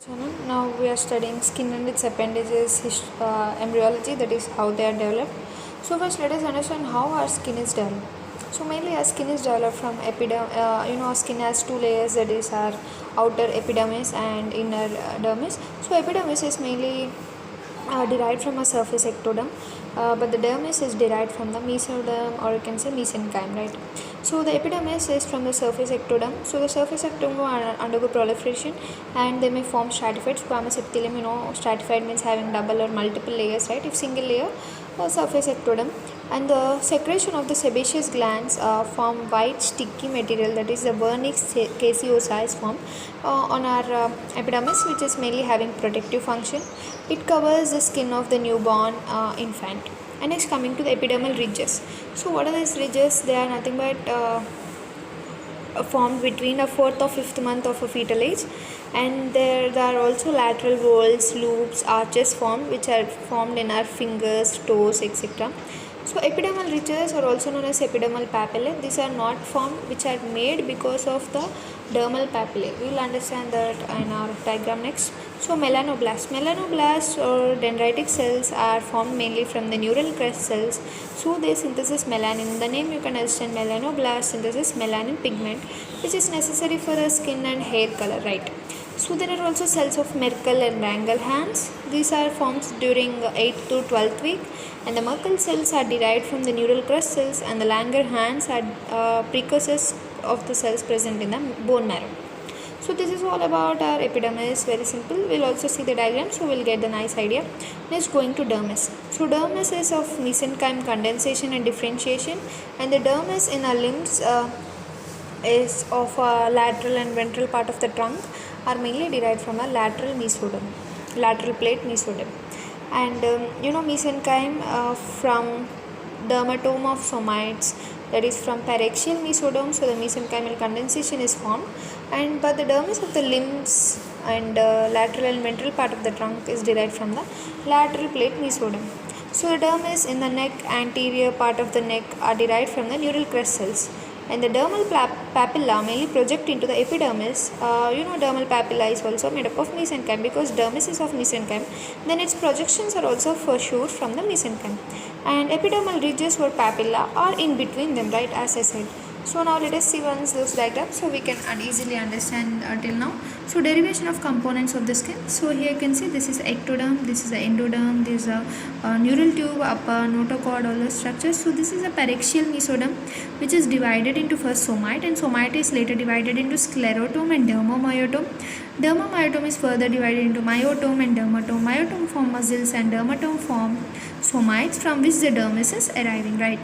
Now we are studying skin and its appendages, embryology, that is how they are developed. So first let us understand how our skin is developed. So mainly our skin is developed from epidermis. Our skin has two layers, that is our outer epidermis and inner dermis. So epidermis is mainly derived from a surface ectoderm, but the dermis is derived from the mesoderm, or you can say mesenchyme, right? So the epidermis is from the surface ectoderm. So the surface ectoderm will undergo proliferation and they may form stratified squamous epithelium. Stratified means having double or multiple layers, right? If single layer, surface ectoderm, and the secretion of the sebaceous glands form white sticky material, that is the vernix caseosa is formed on our epidermis, which is mainly having protective function. It covers the skin of the newborn infant. And next, coming to the epidermal ridges. So what are these ridges? They are nothing but formed between a fourth or fifth month of a fetal age, and there are also lateral whorls, loops, arches formed, which are formed in our fingers, toes, etc. So epidermal ridges are also known as epidermal papillae. These are not formed, which are made because of the dermal papillae. We will understand that in our diagram next. So melanoblasts or dendritic cells are formed mainly from the neural crest cells. So they synthesize melanin. In the name you can understand melanoblast synthesis melanin pigment, which is necessary for the skin and hair color, right? So there are also cells of Merkel and Langerhans. These are formed during 8th to 12th week, and the Merkel cells are derived from the neural crest cells, and the Langerhans are precursors of the cells present in the bone marrow. So this is all about our epidermis, very simple. We'll also see the diagram, so we'll get the nice idea. Next, going to dermis. So dermis is of mesenchyme condensation and differentiation, and the dermis in our limbs is of lateral and ventral part of the trunk are mainly derived from a lateral plate mesoderm. And mesenchyme from dermatome of somites, that is from paraxial mesoderm. So the mesenchymal condensation is formed, and but the dermis of the limbs and lateral and ventral part of the trunk is derived from the lateral plate mesoderm. So the dermis in the neck, anterior part of the neck, are derived from the neural crest cells, and the dermal papilla mainly project into the epidermis. Dermal papilla is also made up of mesenchyme, because dermis is of mesenchyme, then its projections are also for sure from the mesenchyme, and epidermal ridges or papilla are in between them, right, as I said. So now let us see once those diagrams, so we can easily understand till now. So derivation of components of the skin. So here you can see this is ectoderm, this is the endoderm, this is a neural tube, upper notochord, all the structures. So this is a paraxial mesoderm, which is divided into first somite, and somite is later divided into sclerotome and dermomyotome. Dermomyotome is further divided into myotome and dermatome. Myotome form muscles and dermatome form somites, from which the dermis is arriving, right?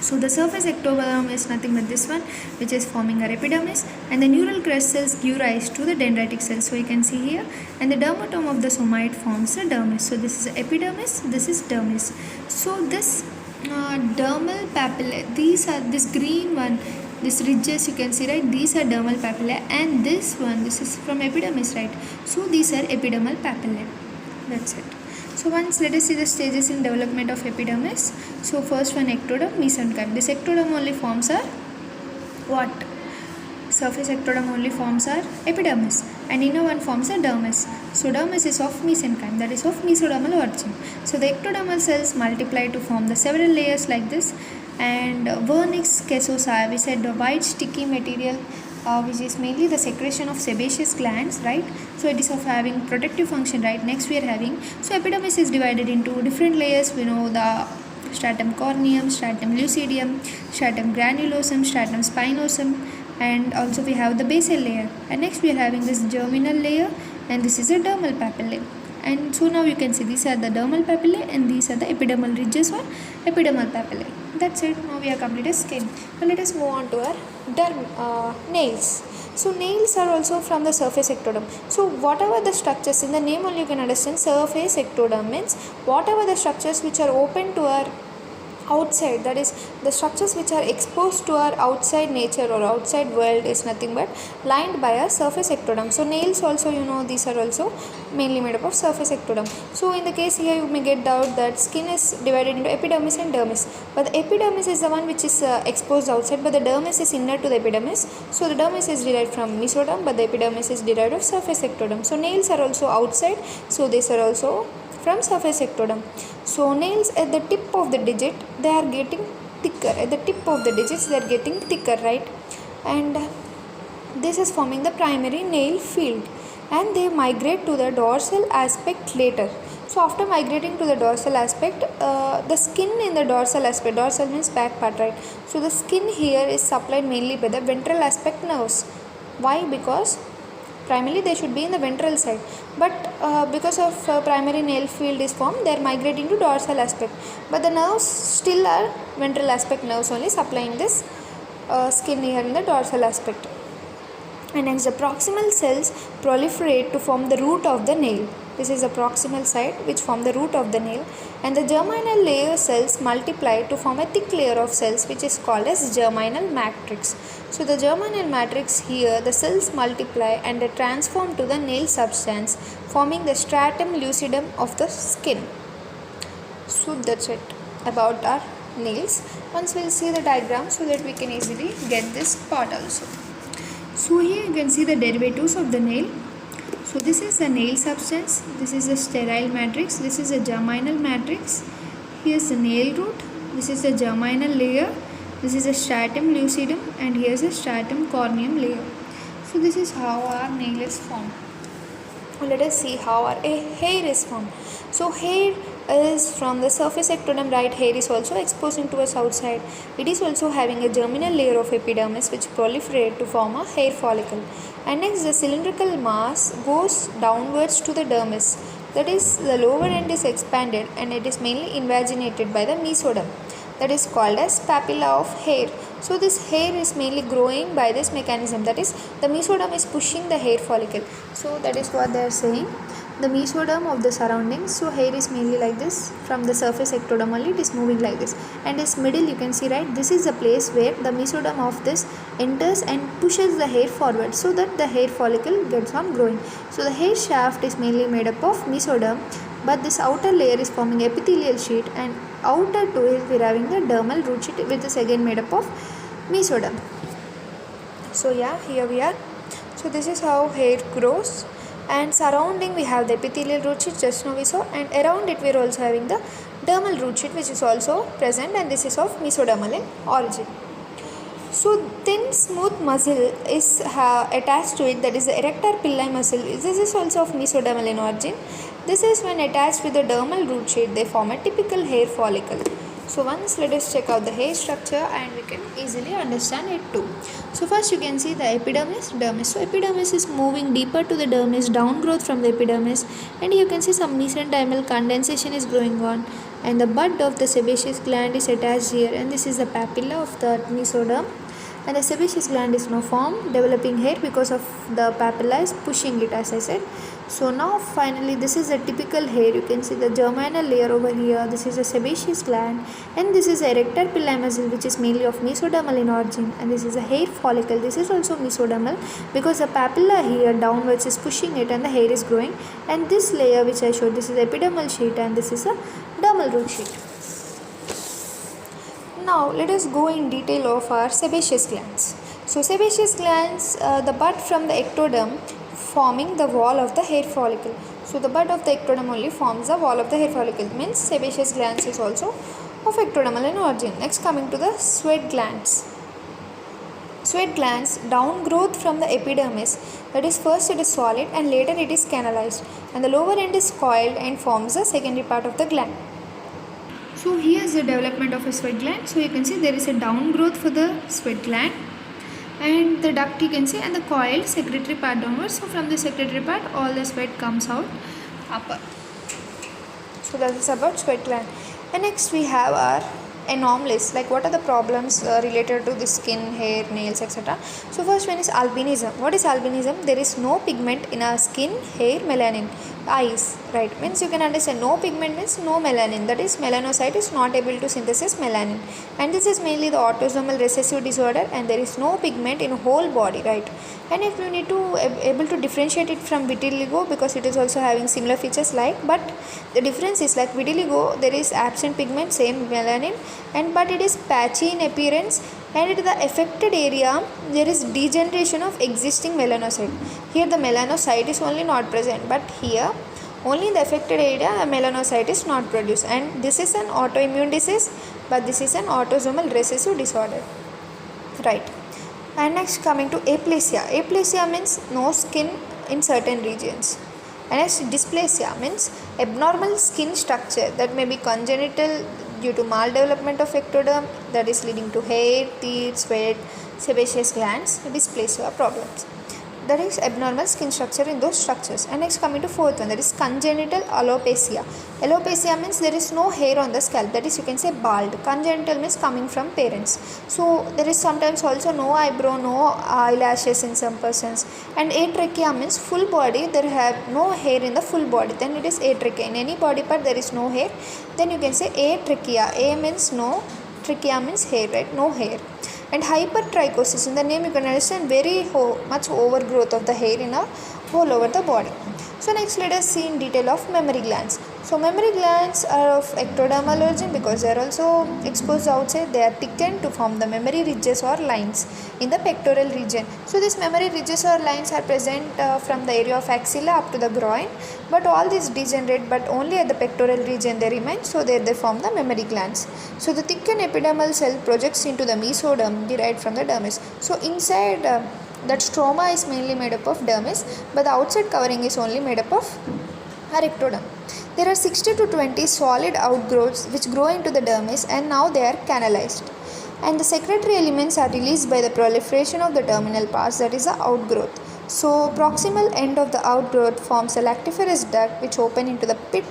So the surface ectoderm is nothing but this one, which is forming our epidermis, and the neural crest cells give rise to the dendritic cells. So you can see here, and the dermatome of the somite forms the dermis. So this is epidermis, this is dermis. So this dermal papillae, these are this green one, this ridges you can see, right? These are dermal papillae, and this one, this is from epidermis, right? So these are epidermal papillae. That's it. So once let us see the stages in development of epidermis. So first one, ectoderm, mesenchyme. This ectoderm only forms our what? Surface ectoderm only forms our epidermis, and inner one forms a dermis. So dermis is of mesenchyme, that is of mesodermal origin. So the ectodermal cells multiply to form the several layers like this, and vernix caseosa, we said the white sticky material, which is mainly the secretion of sebaceous glands, right? So it is of having protective function, right? Next we are having, so epidermis is divided into different layers. We know the stratum corneum, stratum lucidium, stratum granulosum, stratum spinosum, and also we have the basal layer. And next we are having this germinal layer, and this is a dermal papillae. And so now you can see these are the dermal papillae, and these are the epidermal ridges or epidermal papillae. That's it. Now we have completed skin. Now let us move on to our nails. So nails are also from the surface ectoderm. So whatever the structures, in the name only you can understand surface ectoderm means whatever the structures which are open to our outside, that is the structures which are exposed to our outside nature or outside world is nothing but lined by a surface ectoderm. So nails also, these are also mainly made up of surface ectoderm. So in the case here you may get doubt that skin is divided into epidermis and dermis, but the epidermis is the one which is exposed outside, but the dermis is inner to the epidermis. So the dermis is derived from mesoderm, but the epidermis is derived of surface ectoderm. So nails are also outside, so these are also from surface ectoderm. So nails at the tip of the digit, they are getting thicker. At the tip of the digits they are getting thicker, right? And this is forming the primary nail field, and they migrate to the dorsal aspect later. So after migrating to the dorsal aspect, the skin in the dorsal aspect, dorsal means back part, right? So the skin here is supplied mainly by the ventral aspect nerves. Why? Because primarily they should be in the ventral side, but because of primary nail field is formed, they are migrating to dorsal aspect, but the nerves still are ventral aspect nerves only supplying this skin here in the dorsal aspect. And next, the proximal cells proliferate to form the root of the nail. This is the proximal side which form the root of the nail, and the germinal layer cells multiply to form a thick layer of cells which is called as germinal matrix. So the germinal matrix here, the cells multiply and they transform to the nail substance, forming the stratum lucidum of the skin. So that's it about our nails. Once we'll see the diagram so that we can easily get this part also. So here you can see the derivatives of the nail. So this is the nail substance, this is the sterile matrix, this is the germinal matrix, here is the nail root, this is the germinal layer, this is the stratum lucidum, and here is the stratum corneum layer. So this is how our nail is formed. Let us see how our hair is formed. So hair is from the surface ectoderm, right? Hair is also exposing towards outside. It is also having a germinal layer of epidermis which proliferate to form a hair follicle. And next, the cylindrical mass goes downwards to the dermis. That is, the lower end is expanded and it is mainly invaginated by the mesoderm. That is called as papilla of hair. So this hair is mainly growing by this mechanism. That is, the mesoderm is pushing the hair follicle. So that is what they are saying. The mesoderm of the surroundings. So hair is mainly like this. From the surface ectoderm only it is moving like this. And this middle you can see, right? This is the place where the mesoderm of this enters and pushes the hair forward so that the hair follicle gets on growing. So the hair shaft is mainly made up of mesoderm, but this outer layer is forming epithelial sheet, and outer to it we are having the dermal root sheet which is again made up of mesoderm. So yeah, here we are. So this is how hair grows, and surrounding we have the epithelial root sheet just now we saw, and around it we are also having the dermal root sheet which is also present, and this is of mesodermal in origin. So thin smooth muscle is attached to it, that is the erector pili muscle. This is also of mesodermal in origin. This is when attached with the dermal root sheet they form a typical hair follicle. So once let us check out the hair structure and we can easily understand it too. So first you can see the epidermis, dermis. So epidermis is moving deeper to the dermis, down growth from the epidermis, and you can see some mesenchymal condensation is going on, and the bud of the sebaceous gland is attached here, and this is the papilla of the mesoderm, and the sebaceous gland is now formed, developing hair because of the papilla is pushing it, as I said. So now finally this is a typical hair. You can see the germinal layer over here, this is the sebaceous gland, and this is the erector pili muscle which is mainly of mesodermal in origin, and this is a hair follicle. This is also mesodermal because the papilla here downwards is pushing it and the hair is growing, and this layer which I showed, this is the epidermal sheet and this is a dermal root sheet. Now let us go in detail of our sebaceous glands. So sebaceous glands, the bud from the ectoderm forming the wall of the hair follicle. So the bud of the ectoderm only forms the wall of the hair follicle, means sebaceous glands is also of ectodermal in origin. Next, coming to the sweat glands. Sweat glands, down growth from the epidermis, that is first it is solid and later it is canalized, and the lower end is coiled and forms the secondary part of the gland. So here is the development of a sweat gland. So you can see there is a down growth for the sweat gland, and the duct you can see, and the coiled secretory part downwards. So from the secretory part all the sweat comes out upper. So that is about sweat gland. And next we have our anomalies, like what are the problems related to the skin, hair, nails, etc. So first one is albinism. What is albinism? There is no pigment in our skin, hair, melanin. eyes, right? Means you can understand no pigment means no melanin, that is melanocyte is not able to synthesize melanin, and this is mainly the autosomal recessive disorder, and there is no pigment in whole body, right? And if you need to able to differentiate it from vitiligo, because it is also having similar features like, but the difference is like vitiligo there is absent pigment, same melanin, and but it is patchy in appearance, and in the affected area there is degeneration of existing melanocyte. Here the melanocyte is only not present, but here only in the affected area a melanocyte is not produced, and this is an autoimmune disease, but this is an autosomal recessive disorder, right? And next coming to aplasia. Aplasia means no skin in certain regions. And next dysplasia means abnormal skin structure that may be congenital due to maldevelopment of ectoderm, that is leading to hair, teeth, sweat, sebaceous glands, dysplasia problems. That is abnormal skin structure in those structures. And next coming to fourth one, that is congenital alopecia. Alopecia means there is no hair on the scalp, that is you can say bald. Congenital means coming from parents. So there is sometimes also no eyebrow, no eyelashes in some persons. And atrichia means full body, there have no hair in the full body, then it is atrichia. In any body part there is no hair, then you can say atrichia. A means no, trichia means hair, right? No hair. And hypertrichosis, in the name you can understand very much overgrowth of the hair in a all over the body. So next let us see in detail of mammary glands. So mammary glands are of ectodermal origin because they are also exposed outside. They are thickened to form the mammary ridges or lines in the pectoral region. So these mammary ridges or lines are present from the area of axilla up to the groin, but all these degenerate, but only at the pectoral region they remain, so there they form the mammary glands. So the thickened epidermal cell projects into the mesoderm derived from the dermis. So inside that stroma is mainly made up of dermis, but the outside covering is only made up of ectoderm. There are 60 to 20 solid outgrowths which grow into the dermis, and now they are canalized. And the secretory elements are released by the proliferation of the terminal parts, that is the outgrowth. So proximal end of the outgrowth forms a lactiferous duct which open into the pit,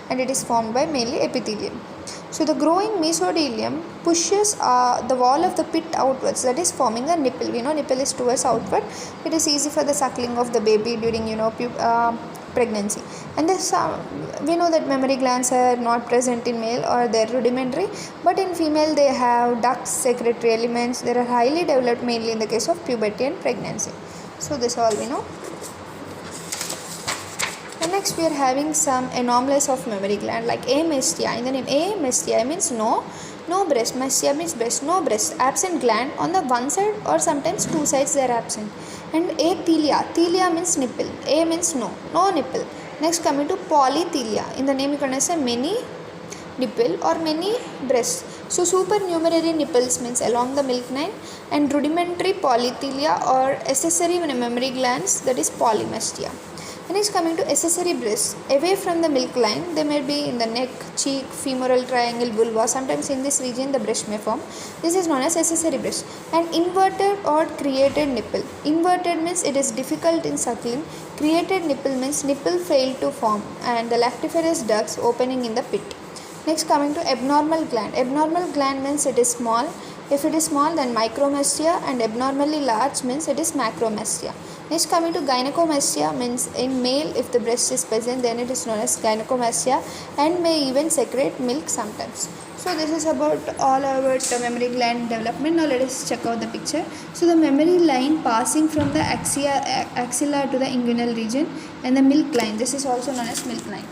and it is formed by mainly epithelium. So the growing mesothelium pushes the wall of the pit outwards, that is forming a nipple. We know nipple is towards outward. It is easy for the suckling of the baby during pregnancy. And this we know that mammary glands are not present in male or they are rudimentary, but in female they have ducts, secretory elements. They are highly developed mainly in the case of puberty and pregnancy. So this all we know. And next we are having some anomalies of mammary gland like amestia. In the name amestia means no breast, mestia means breast, no breast, absent gland on the one side or sometimes two sides they are absent. And athelia means nipple, a means no nipple. Next coming to polythelia. In the name you can say many nipple or many breasts. So supernumerary nipples means along the milk line, and rudimentary polythelia or accessory mammary glands, that is polymestia. And next coming to accessory breasts, away from the milk line, they may be in the neck, cheek, femoral triangle, vulva. Sometimes in this region the breast may form. This is known as accessory breast. And inverted or created nipple. Inverted means it is difficult in suckling. Created nipple means nipple failed to form, and the lactiferous ducts opening in the pit. Next coming to abnormal gland. Abnormal gland means it is small. If it is small, then micromastia, and abnormally large means it is macromastia. Next coming to gynecomastia means in male if the breast is present, then it is known as gynecomastia and may even secrete milk sometimes. So this is about all about the mammary gland development. Now let us check out the picture. So the mammary line passing from the axilla to the inguinal region, and the milk line, this is also known as milk line.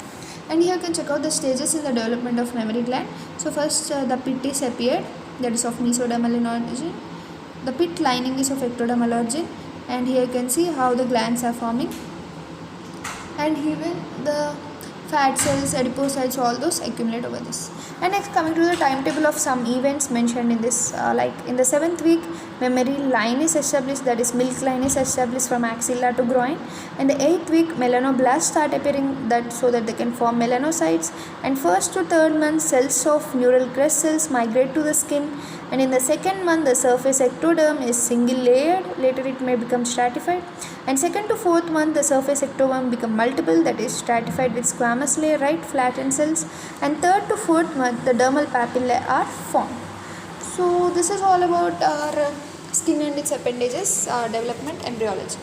And here you can check out the stages in the development of mammary gland. So first the pit is appeared, that is of mesodermal in origin. The pit lining is of ectodermal origin, and here you can see how the glands are forming, and even the fat cells, adipocytes, all those accumulate over this. And next coming to the timetable of some events mentioned in this, like in the 7th week mammary line is established, that is milk line is established from axilla to groin. And the 8th week melanoblasts start appearing, that so that they can form melanocytes. And 1st to 3rd month cells of neural crest cells migrate to the skin. And in the 2nd month the surface ectoderm is single layered, later it may become stratified. And 2nd to 4th month the surface ectoderm become multiple, that is stratified with squamous layer, right, flattened cells. And 3rd to 4th month the dermal papillae are formed. So this is all about our skin and its appendages development embryology.